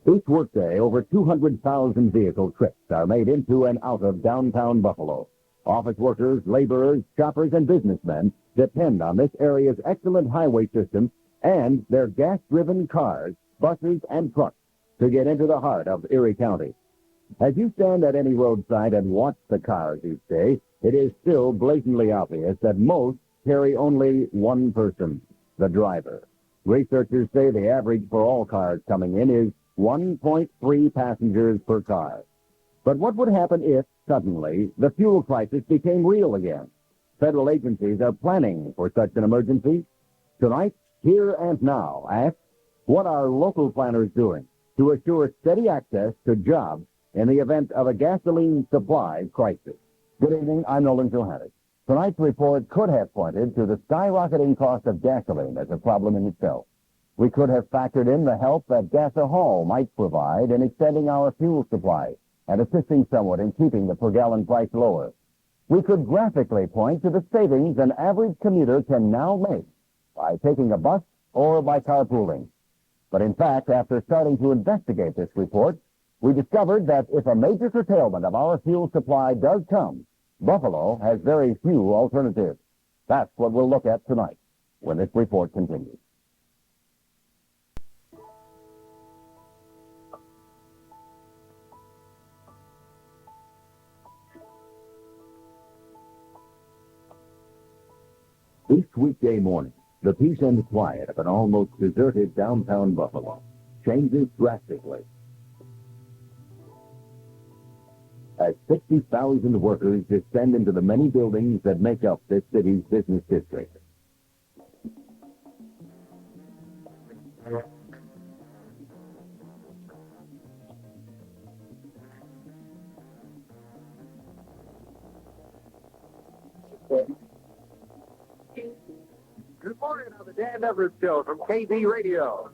Each workday, over 200,000 vehicle trips are made into and out of downtown Buffalo. Office workers, laborers, shoppers, and businessmen depend on this area's excellent highway system and their gas-driven cars, buses, and trucks to get into the heart of Erie County. As you stand at any roadside and watch the cars each day, it is still blatantly obvious that most carry only one person, the driver. Researchers say the average for all cars coming in is 1.3 passengers per car. But what would happen if, suddenly, the fuel crisis became real again? Federal agencies are planning for such an emergency. Tonight, Here and Now asks, what are local planners doing to assure steady access to jobs in the event of a gasoline supply crisis? Good evening, I'm Nolan Johannes. Tonight's report could have pointed to the skyrocketing cost of gasoline as a problem in itself. We could have factored in the help that Gasohol might provide in extending our fuel supply and assisting somewhat in keeping the per-gallon price lower. We could graphically point to the savings an average commuter can now make by taking a bus or by carpooling. But in fact, after starting to investigate this report, we discovered that if a major curtailment of our fuel supply does come, Buffalo has very few alternatives. That's what we'll look at tonight when this report continues. Each weekday morning, the peace and quiet of an almost deserted downtown Buffalo changes drastically as 60,000 workers descend into the many buildings that make up this city's business district. Good morning on the Dan Everett Show from KB Radio.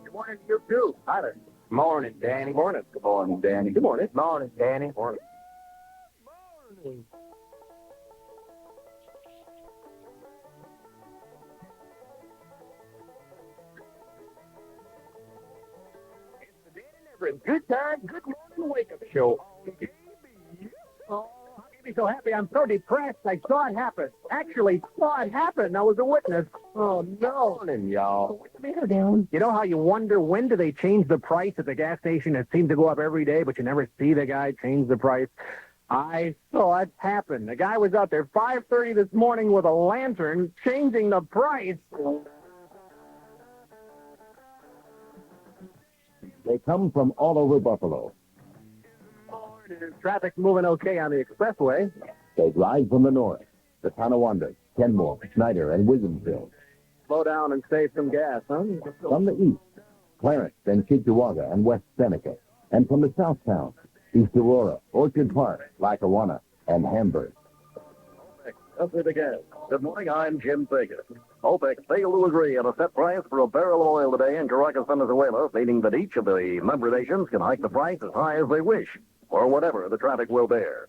Good morning to you, too. Hi there. Morning, Danny. Morning. Good morning, Danny. Good morning. Morning, Danny. Morning. Morning. It's the Dan Everett Good Time, Good Morning Wake-Up Show. Oh, how can you be so happy? I'm so depressed. I saw it happen. Actually, saw it happen. I was a witness. Oh, no. Morning, y'all. What's the matter, down? You know how you wonder when do they change the price at the gas station? It seems to go up every day, but you never see the guy change the price. I saw it happen. The guy was out there 5:30 this morning with a lantern changing the price. They come from all over Buffalo. Traffic's moving okay on the expressway. They drive from the north, the Tonawanda, Kenmore, Snyder, and Williamsville. Slow down and save some gas, huh? From the east, Clarence, then Cheektowaga, and West Seneca. And from the south town, East Aurora, Orchard Park, Lackawanna, and Hamburg. Up with the gas. Good morning, I'm Jim Fagan. OPEC failed to agree on a set price for a barrel of oil today in Caracas, Venezuela, meaning that each of the member nations can hike the price as high as they wish, or whatever the traffic will bear.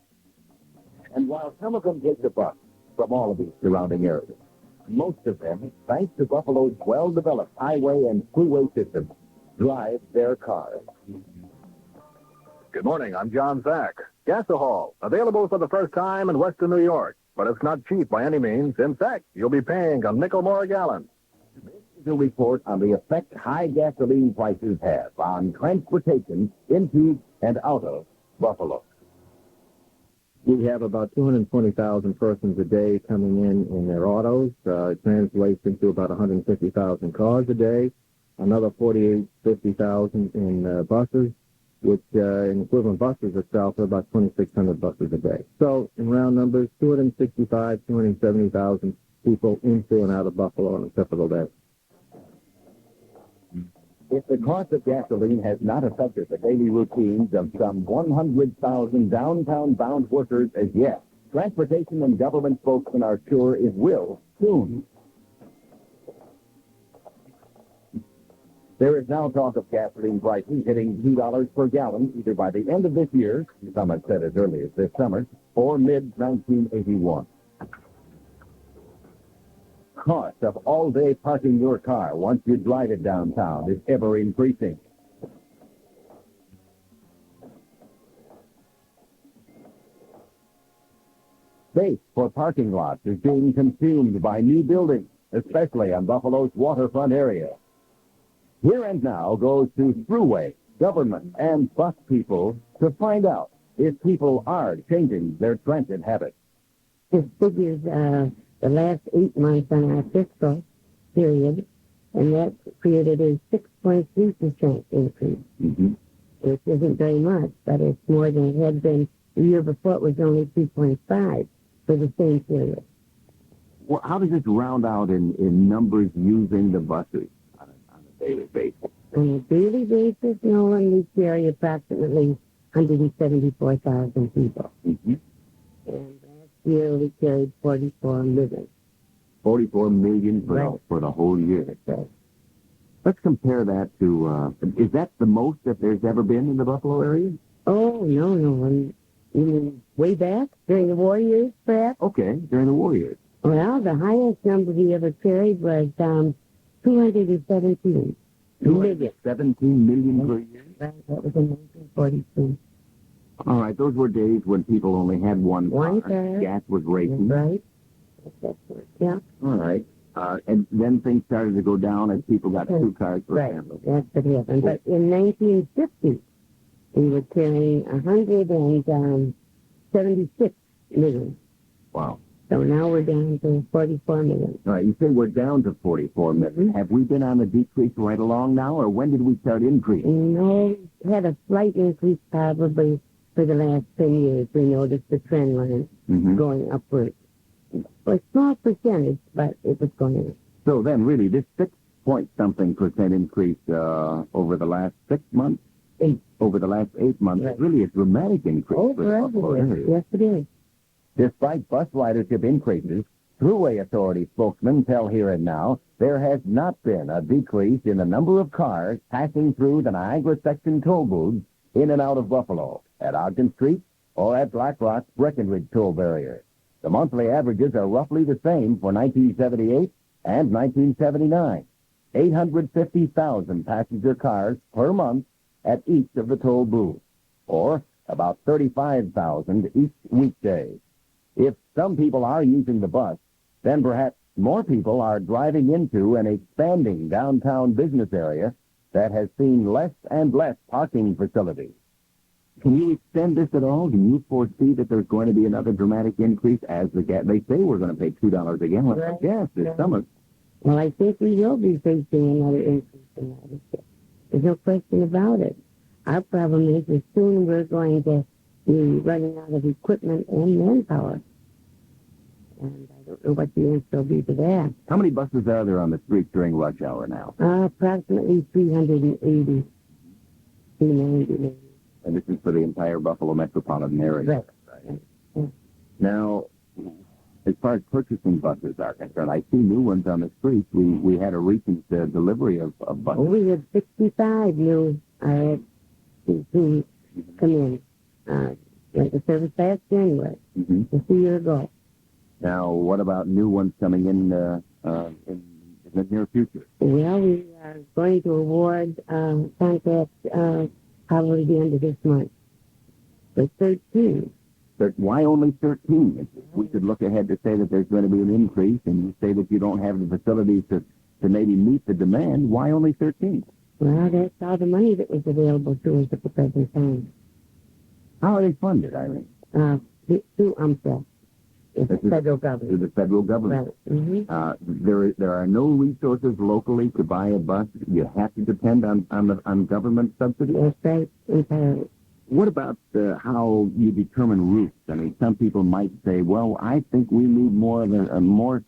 And while some of them take the bus from all of these surrounding areas, most of them, thanks to Buffalo's well-developed highway and freeway system, drive their cars. Good morning, I'm John Sack. Gasohol, available for the first time in Western New York, but it's not cheap by any means. In fact, you'll be paying a nickel more a gallon. This is a report on the effect high gasoline prices have on transportation into and out of Buffalo. We have about 220,000 persons a day coming in their autos. It translates into about 150,000 cars a day, another 50,000 in buses, which in equivalent buses itself are about 2,600 buses a day. So in round numbers, 270,000 people into and out of Buffalo on a typical day. If the cost of gasoline has not affected the daily routines of some 100,000 downtown-bound workers as yet, transportation and government spokesmen are sure it will soon. There is now talk of gasoline prices hitting $2 per gallon either by the end of this year, some have said as early as this summer, or mid-1981. Cost of all-day parking your car once you drive it downtown is ever increasing. Space for parking lots is being consumed by new buildings, especially on Buffalo's waterfront area. Here and now goes to Thruway, government, and bus people to find out if people are changing their transit habits. This figures the last 8 months on our fiscal period, and that created a 6.3% increase, which isn't very much, but it's more than it had been the year before. It was only 3.5 for the same period. Well, how does this round out in numbers using the buses on a daily basis? On a daily basis, Nolan, we carry approximately 174,000 people. And last year we carried 44 million. 44 million for the whole year. That's right. Let's compare that to, is that the most that there's ever been in the Buffalo area? Oh, no. You mean way back, during the war years, perhaps? Okay, during the war years. Well, the highest number we ever carried was 217 million. 17 million per year? Right, that was in 1942. All right, those were days when people only had one car. Gas was racing. Right. That's right. Yeah. All right. And then things started to go down as people got 2 cars per right. family. That's what happened. But in 1950, we were carrying 176 million. Wow. So now we're down to 44 million. All right, you say we're down to 44 million. Have we been on a decrease right along now, or when did we start increasing? No, we had a slight increase probably for the last 10 years. We noticed the trend line going upward. A small percentage, but it was going. So then, really, this 6-point-something% increase over the last 6 months, over the last 8 months, is really a dramatic increase. Yes, it is. Despite bus ridership increases, Thruway Authority spokesmen tell Here and Now there has not been a decrease in the number of cars passing through the Niagara Section toll booths in and out of Buffalo, at Ogden Street, or at Black Rock's Breckenridge toll barrier. The monthly averages are roughly the same for 1978 and 1979. 850,000 passenger cars per month at each of the toll booths, or about 35,000 each weekday. If some people are using the bus, then perhaps more people are driving into an expanding downtown business area that has seen less and less parking facilities. Can you extend this at all? Do you foresee that there's going to be another dramatic increase as the gas? They say we're going to pay $2 a gallon for gas this summer. Well, I think we will be facing another increase in that. There's no question about it. Our problem is that soon we're going to be running out of equipment and manpower. And I don't know what the answer will be to that. How many buses are there on the street during rush hour now? Approximately 380. 390. And this is for the entire Buffalo metropolitan area. Right. Now, as far as purchasing buses are concerned, I see new ones on the streets. We had a recent delivery of buses. We had 65 new who come in. Went to service last January, just a year ago. Now, what about new ones coming in the near future? Well, we are going to award contracts probably the end of this month. For 13. But why only 13? We could look ahead to say that there's going to be an increase, and you say that you don't have the facilities to maybe meet the demand. Why only 13? Well, that's all the money that was available to us at the present time. How are they funded, Irene? Through UMSA. It's the federal government. Through the federal government. Right. There are no resources locally to buy a bus. You have to depend on government subsidies. That's right, entirely. What about how you determine routes? I mean, some people might say, well, I think we need more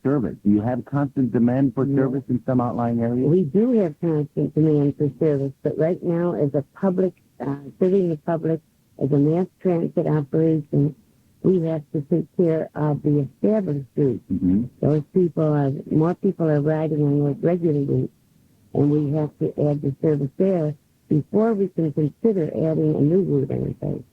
service. Do you have constant demand for service in some outlying areas? We do have constant demand for service, but right now, as a public, serving the public, as a mass transit operation, we have to take care of the established routes. Those more people are riding on those regular routes, and we have to add the service there before we can consider adding a new route anything.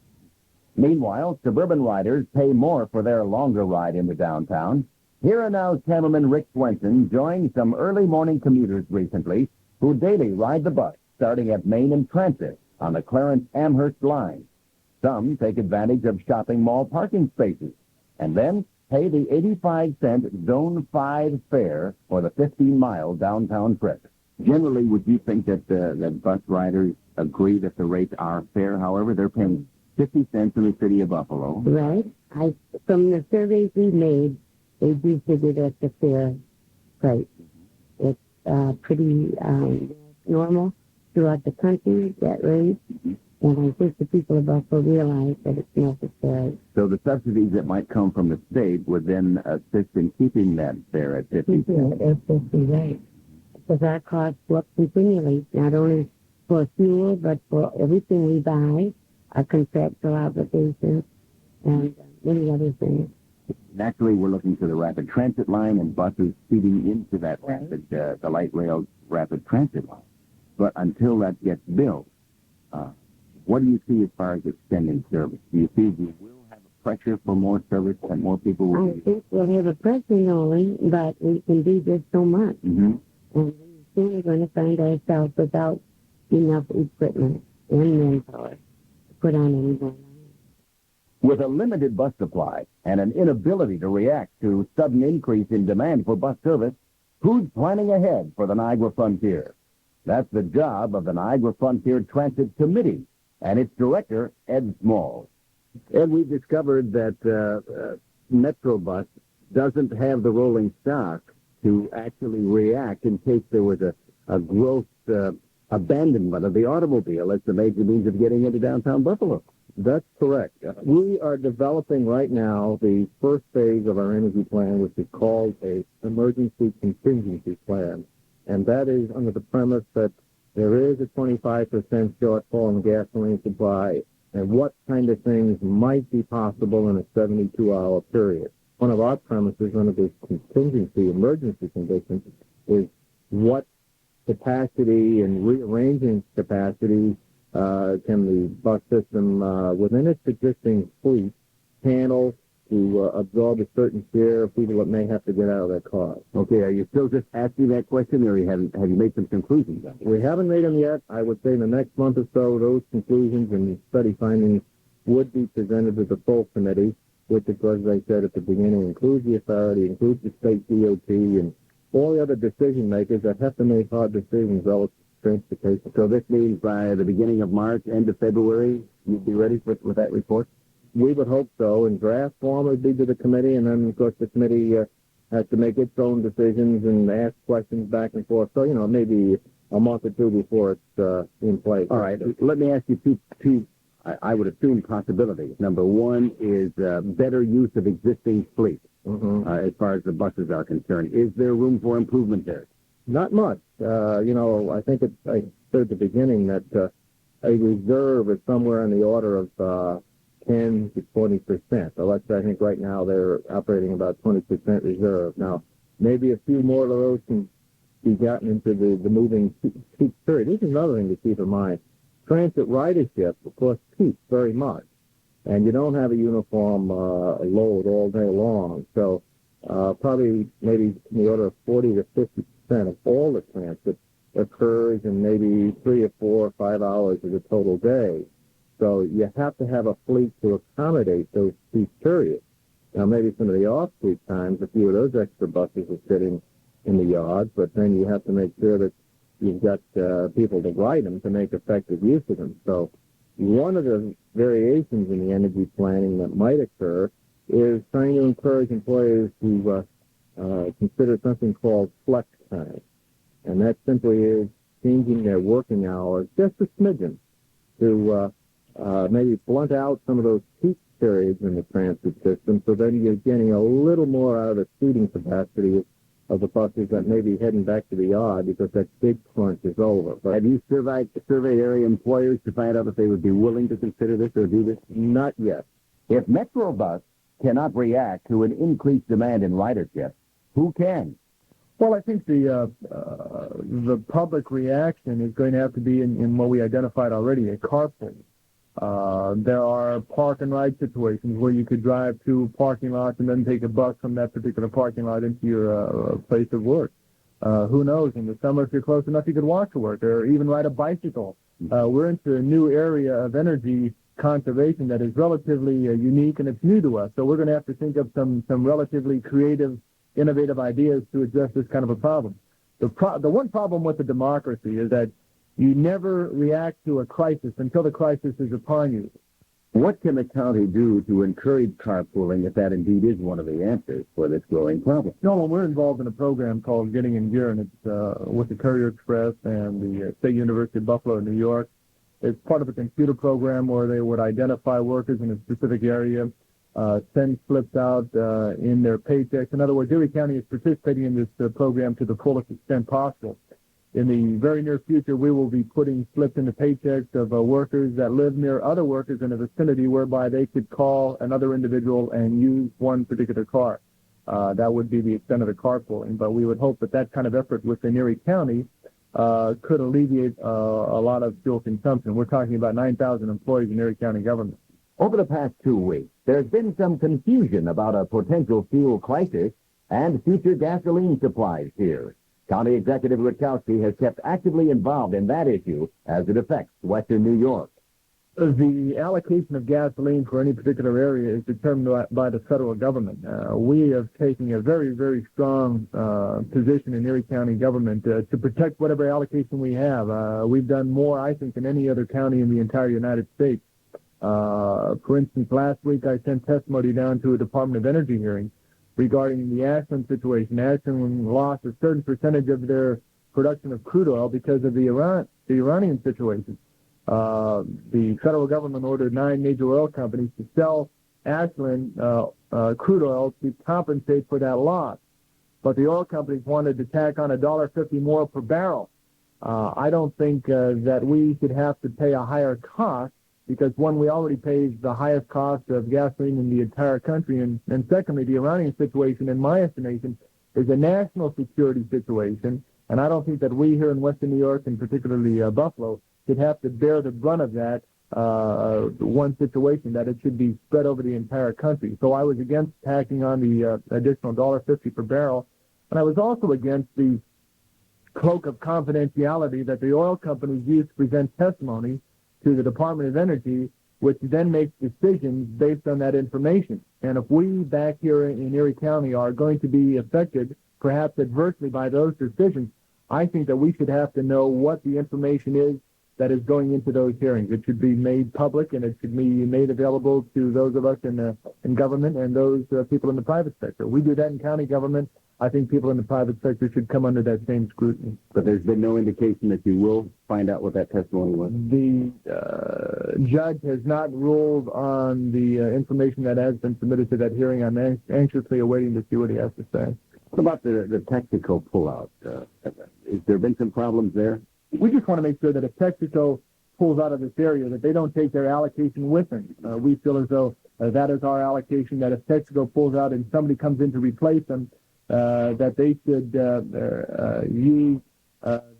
Meanwhile, suburban riders pay more for their longer ride into downtown. Here and Now's cameraman Rick Swenson joined some early morning commuters recently who daily ride the bus starting at Main and Transit on the Clarence-Amherst line. Some take advantage of shopping mall parking spaces, and then pay the 85-cent Zone 5 fare for the 15-mile downtown trip. Generally, would you think that that bus riders agree that the rates are fair? However, they're paying 50 cents in the city of Buffalo. Right. From the surveys we made, they do figure that's a fair price. It's pretty normal throughout the country, that rate. And I think the people of Buffalo realize that it's necessary. So the subsidies that might come from the state would then assist in keeping that fare at 50 cents. At 50, right. Because our costs go up continually, not only for fuel, but for everything we buy, our contractual obligations, and many other things. Naturally, we're looking to the rapid transit line and buses feeding into that rapid, the light rail rapid transit line. But until that gets built, what do you see as far as extending service? Do you see we will have a pressure for more service and more people will I think we'll have a pressure only, but we can do just so much. Mm-hmm. And soon we're going to find ourselves without enough equipment and manpower to put on any more lines. With a limited bus supply and an inability to react to sudden increase in demand for bus service, who's planning ahead for the Niagara Frontier? That's the job of the Niagara Frontier Transit Committee and its director, Ed Small. Ed, we've discovered that Metrobus doesn't have the rolling stock to actually react in case there was a gross abandonment of the automobile as the major means of getting into downtown Buffalo. That's correct. We are developing right now the first phase of our energy plan, which is called a emergency contingency plan. And that is under the premise that there is a 25% shortfall in gasoline supply, and what kind of things might be possible in a 72-hour period. One of our premises under this contingency emergency condition is what capacity and rearranging capacity can the bus system, within its existing fleet, handle to absorb a certain share of people that may have to get out of their cars. Okay, are you still just asking that question, or have you made some conclusions on it? We haven't made them yet. I would say in the next month or so, those conclusions and study findings would be presented to the full committee, which, of course, as I said at the beginning, includes the authority, includes the state DOT, and all the other decision makers that have to make hard decisions relative to transportation. So this means by the beginning of March, end of February, you'd be ready with that report? We would hope so. In draft form, it would be to the committee, and then, of course, the committee has to make its own decisions and ask questions back and forth. So, maybe a month or two before it's in place. All right. Let me ask you two I would assume, possibilities. Number one is better use of existing fleet as far as the buses are concerned. Is there room for improvement there? Not much. I think I said at the beginning that a reserve is somewhere in the order of 10 to 20%. So I think right now they're operating about 20% reserve. Now, maybe a few more of those can be gotten into the moving peak period. This is another thing to keep in mind. Transit ridership, of course, peaks very much. And you don't have a uniform load all day long. So probably maybe in the order of 40 to 50% of all the transit occurs in maybe 3 or 4 or 5 hours of the total day. So you have to have a fleet to accommodate those peak periods. Now, maybe some of the off-peak times, a few of those extra buses are sitting in the yard, but then you have to make sure that you've got people to ride them to make effective use of them. So one of the variations in the energy planning that might occur is trying to encourage employers to consider something called flex time. And that simply is changing their working hours just a smidgen to maybe blunt out some of those peak periods in the transit system, so then you're getting a little more out of the seating capacity of the buses that may be heading back to the yard because that big crunch is over. But have you surveyed area employers to find out if they would be willing to consider this or do this? Not yet. If Metrobus cannot react to an increased demand in ridership, who can? Well, I think the public reaction is going to have to be in what we identified already, a carpool. There are park and ride situations where you could drive to parking lots and then take a bus from that particular parking lot into your place of work. Who knows? In the summer, if you're close enough, you could walk to work or even ride a bicycle. We're into a new area of energy conservation that is relatively unique, and it's new to us. So we're going to have to think of some relatively creative, innovative ideas to address this kind of a problem. The one problem with the democracy is that you never react to a crisis until the crisis is upon you. What can the county do to encourage carpooling if that indeed is one of the answers for this growing problem? Well, we're involved in a program called Getting in Gear, and it's with the Courier Express and the State University of Buffalo, New York. It's part of a computer program where they would identify workers in a specific area, send slips out in their paychecks. In other words, Erie County is participating in this program to the fullest extent possible. In the very near future, we will be putting slips in the paychecks of workers that live near other workers in a vicinity whereby they could call another individual and use one particular car. That would be the extent of the carpooling, but we would hope that that kind of effort within Erie County could alleviate a lot of fuel consumption. We're talking about 9,000 employees in Erie County government. Over the past 2 weeks, there's been some confusion about a potential fuel crisis and future gasoline supplies here. County Executive Rutkowski has kept actively involved in that issue as it affects western New York. The allocation of gasoline for any particular area is determined by the federal government. We have taken a very, very strong position in Erie County government to protect whatever allocation we have. We've done more, I think, than any other county in the entire United States. For instance, last week I sent testimony down to a Department of Energy hearing regarding the Ashland situation. Ashland lost a certain percentage of their production of crude oil because of the Iranian situation. The federal government ordered 9 major oil companies to sell Ashland crude oil to compensate for that loss. But the oil companies wanted to tack on $1.50 more per barrel. I don't think that we should have to pay a higher cost because, one, we already pay the highest cost of gasoline in the entire country, and secondly, the Iranian situation, in my estimation, is a national security situation, and I don't think that we here in western New York, and particularly Buffalo, should have to bear the brunt of that one situation, that it should be spread over the entire country. So I was against tacking on the additional $1.50 per barrel, and I was also against the cloak of confidentiality that the oil companies use to present testimony to the Department of Energy, which then makes decisions based on that information. And if we back here in Erie County are going to be affected, perhaps adversely, by those decisions, I think that we should have to know what the information is that is going into those hearings. It should be made public, and it should be made available to those of us in government and those people in the private sector. We do that in county government. I think people in the private sector should come under that same scrutiny. But there's been no indication that you will find out what that testimony was? The judge has not ruled on the information that has been submitted to that hearing. I'm anxiously awaiting to see what he has to say. What about the Texaco pullout? Has there been some problems there? We just want to make sure that if Texaco pulls out of this area, that they don't take their allocation with them. We feel as though that is our allocation, that if Texaco pulls out and somebody comes in to replace them, that they should use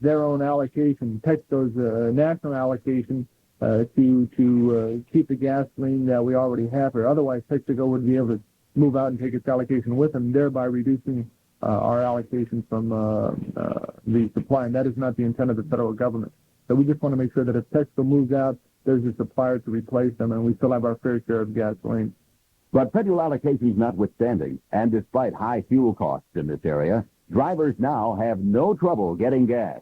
their own allocation, Texaco's national allocation, to keep the gasoline that we already have here. Otherwise, Texaco would be able to move out and take its allocation with them, thereby reducing our allocation from the supply, and that is not the intent of the federal government. So we just want to make sure that if Texaco moves out, there's a supplier to replace them, and we still have our fair share of gasoline. But federal allocations notwithstanding, and despite high fuel costs in this area, drivers now have no trouble getting gas.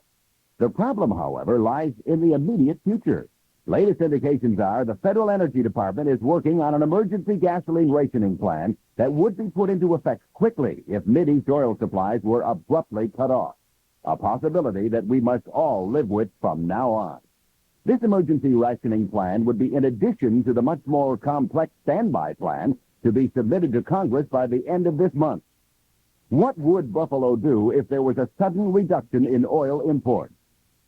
The problem, however, lies in the immediate future. Latest indications are the Federal Energy Department is working on an emergency gasoline rationing plan that would be put into effect quickly if Mideast oil supplies were abruptly cut off, a possibility that we must all live with from now on. This emergency rationing plan would be in addition to the much more complex standby plan to be submitted to Congress by the end of this month. What would Buffalo do if there was a sudden reduction in oil imports?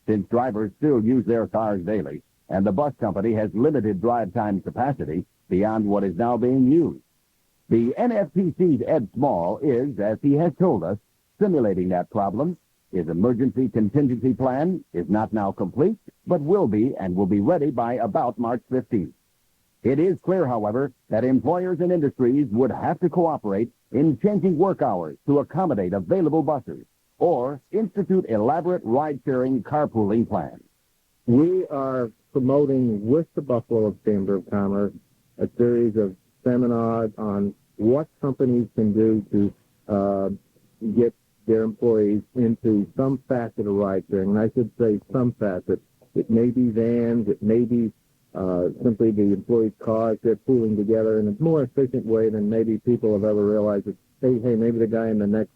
Since drivers still use their cars daily, and the bus company has limited drive time capacity beyond what is now being used. The NFTC's Ed Small is, as he has told us, simulating that problem. His emergency contingency plan is not now complete, but will be, and will be ready by about March 15th. It is clear, however, that employers and industries would have to cooperate in changing work hours to accommodate available buses, or institute elaborate ride-sharing carpooling plans. We are promoting with the Buffalo Chamber of Commerce a series of seminars on what companies can do to get their employees into some facet of ride-sharing. And I should say some facet. It may be vans. It may be simply the employees' cars. They're pooling together in a more efficient way than maybe people have ever realized. That, hey, maybe the guy in the next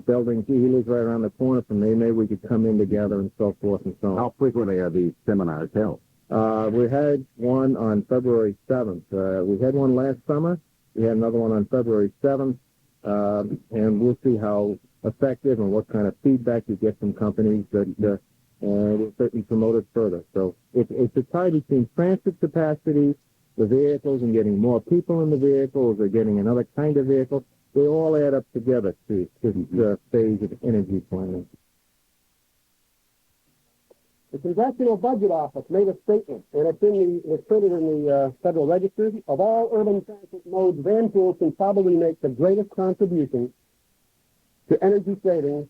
building, he lives right around the corner from me. Maybe we could come in together and so forth and so on. How frequently are these seminars held? We had one on February 7th. We had one last summer. We had another one on February 7th. And we'll see how effective and what kind of feedback you get from companies that will certainly promote it further. So it's a tie between transit capacity, the vehicles, and getting more people in the vehicles or getting another kind of vehicle. They all add up together to this phase of energy planning. The Congressional Budget Office made a statement, and it's printed in the Federal Register. Of all urban transit modes, van pools can probably make the greatest contribution to energy savings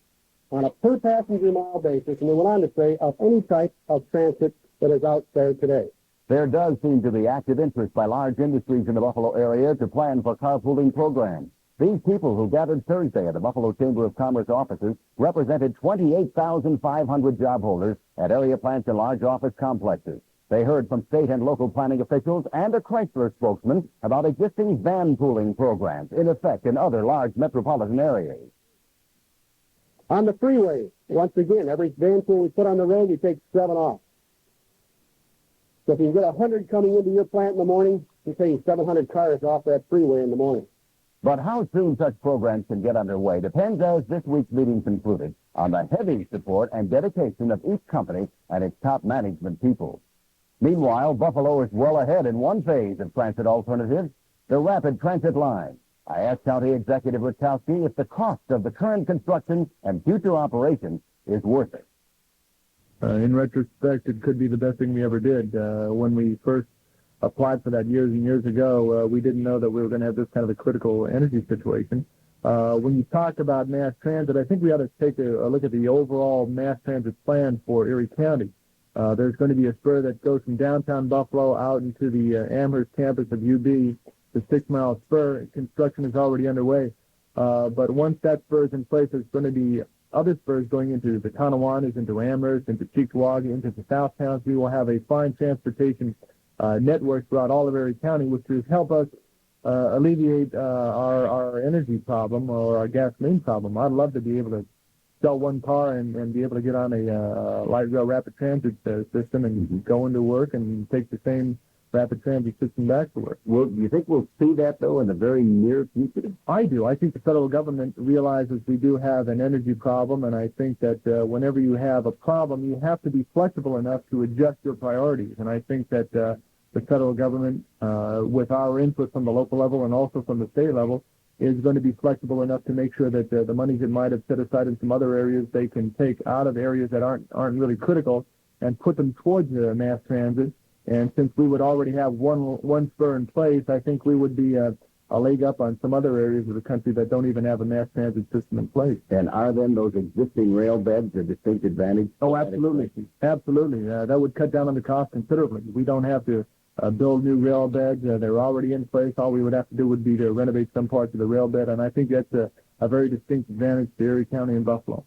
on a per-passenger mile basis, and they went on to say, of any type of transit that is out there today. There does seem to be active interest by large industries in the Buffalo area to plan for carpooling programs. These people who gathered Thursday at the Buffalo Chamber of Commerce offices represented 28,500 job holders at area plants and large office complexes. They heard from state and local planning officials and a Chrysler spokesman about existing van pooling programs in effect in other large metropolitan areas. On the freeway, once again, every van pool we put on the road, we take 7 off. So if you get 100 coming into your plant in the morning, you're taking 700 cars off that freeway in the morning. But how soon such programs can get underway depends, as this week's meeting concluded, on the heavy support and dedication of each company and its top management people. Meanwhile, Buffalo is well ahead in one phase of transit alternatives, the rapid transit line. I asked County Executive Rutkowski if the cost of the current construction and future operations is worth it. In retrospect, it could be the best thing we ever did. When we first applied for that years and years ago, we didn't know that we were going to have this kind of a critical energy situation. When you talk about mass transit, I think we ought to take a look at the overall mass transit plan for Erie County. There's going to be a spur that goes from downtown Buffalo out into the Amherst campus of UB, the 6-mile spur. Construction is already underway. But once that spur is in place, there's going to be other spurs going into the Tonawanders, into Amherst, into Cheektowaga, into the South Towns. We will have a fine transportation network throughout all of Erie County, which will help us alleviate our energy problem or our gas main problem. I'd love to be able to sell one car and be able to get on a light rail rapid transit system and go into work and take the same rapid transit system back to work. Well, do you think we'll see that, though, in the very near future? I do. I think the federal government realizes we do have an energy problem, and I think that whenever you have a problem, you have to be flexible enough to adjust your priorities. And I think that the federal government, with our input from the local level and also from the state level, is going to be flexible enough to make sure that the monies it might have set aside in some other areas, they can take out of areas that aren't really critical and put them towards mass transit. And since we would already have one spur in place, I think we would be a leg up on some other areas of the country that don't even have a mass transit system in place. And are then those existing rail beds a distinct advantage? Oh, absolutely. Absolutely. That would cut down on the cost considerably. We don't have to build new rail beds. They're already in place. All we would have to do would be to renovate some parts of the rail bed, and I think that's a very distinct advantage to Erie County and Buffalo.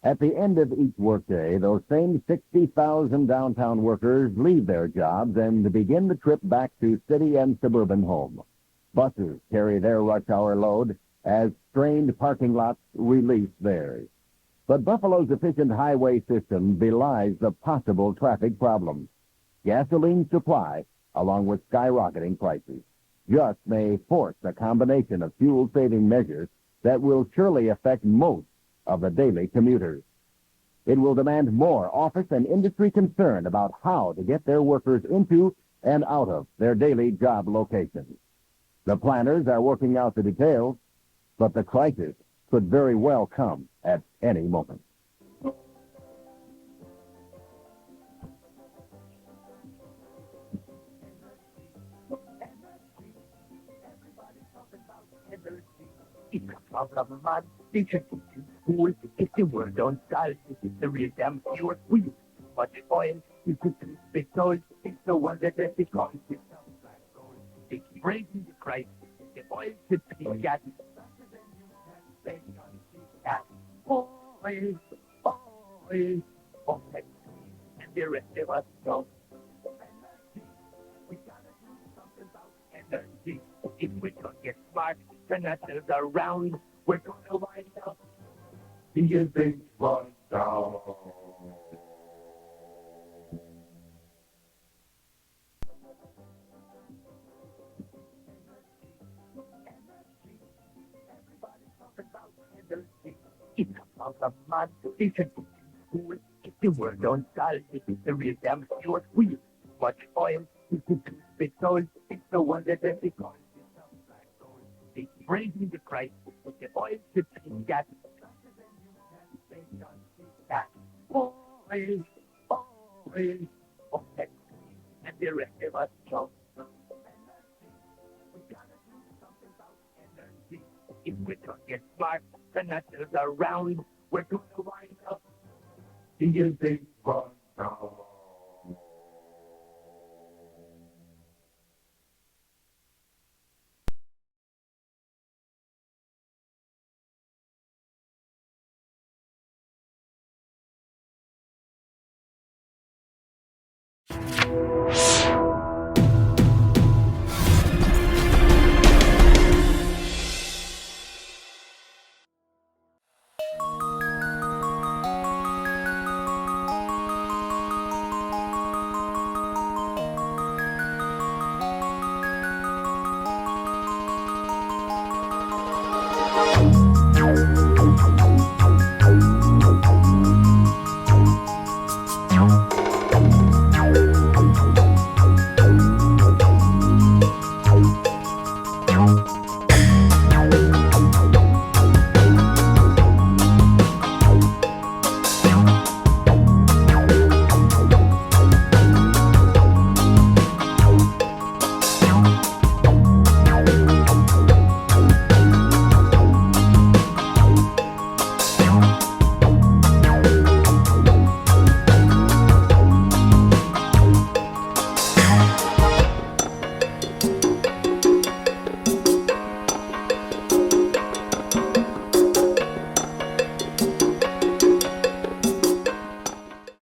At the end of each workday, those same 60,000 downtown workers leave their jobs and begin the trip back to city and suburban home. Buses carry their rush hour load as strained parking lots release theirs. But Buffalo's efficient highway system belies the possible traffic problems. Gasoline supply, along with skyrocketing prices, just may force a combination of fuel-saving measures that will surely affect most of the daily commuters. It will demand more office and industry concern about how to get their workers into and out of their daily job locations. The planners are working out the details, but the crisis could very well come at any moment. It's a problem, man. They should teach in school. If the world don't solve this, it's the real damn cure. We use too much oil, Because it's the one that they call it. They keep raising the price. The oil should be gas. Oil, oil, OPEC, and the rest of us don't. We gotta do something about energy. If we don't get smart, turn ourselves around, we're gonna wind up being big one down. It's about the mud. They should put in school. If the word don't solve it, the real damn sure we use much oil. Petrol, it's the one that they call it. They keep raising the price, but the oil should be gas. Oil, oil, OPEC, and the rest of us don't. We gotta do something about energy. If we don't get smart, turn ourselves around, we're gonna wind up being big one now.